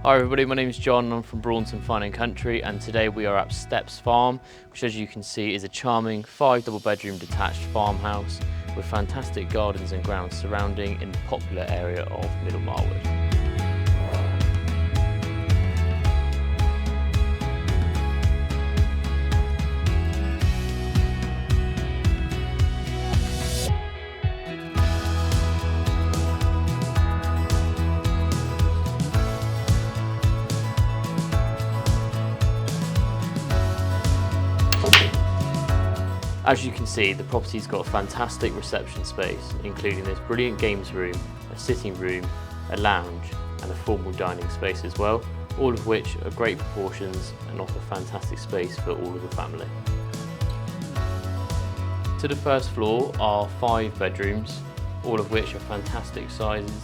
Hi everybody, my name is John, I'm from Braunton Fine and Country, and today we are at Steps Farm, which as you can see is a charming 5 double bedroom detached farmhouse with fantastic gardens and grounds surrounding in the popular area of Middle Marwood. As you can see, the property's got a fantastic reception space, including this brilliant games room, a sitting room, a lounge and a formal dining space as well, all of which are great proportions and offer fantastic space for all of the family. To the first floor are 5 bedrooms, all of which are fantastic sizes,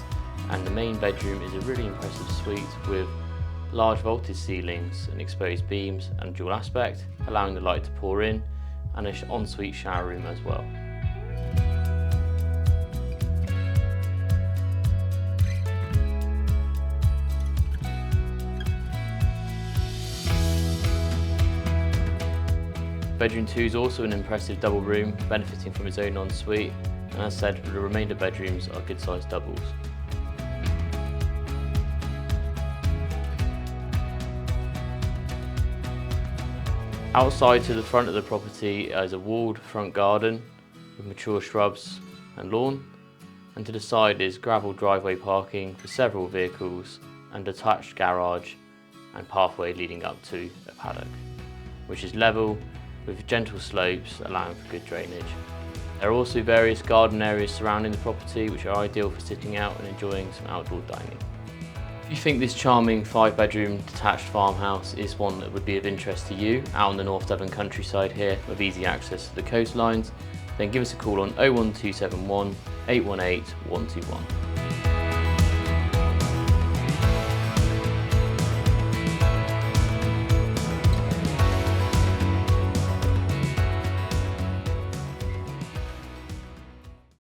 and the main bedroom is a really impressive suite with large vaulted ceilings and exposed beams and dual aspect, allowing the light to pour in, and an ensuite shower room as well. Bedroom 2 is also an impressive double room, benefiting from its own ensuite, and as said, the remainder bedrooms are good sized doubles. Outside to the front of the property is a walled front garden with mature shrubs and lawn, and to the side is gravel driveway parking for several vehicles and detached garage and pathway leading up to a paddock, which is level with gentle slopes allowing for good drainage. There are also various garden areas surrounding the property which are ideal for sitting out and enjoying some outdoor dining. If you think this charming 5-bedroom detached farmhouse is one that would be of interest to you out on the North Devon countryside here with easy access to the coastlines, then give us a call on 01271 818 121.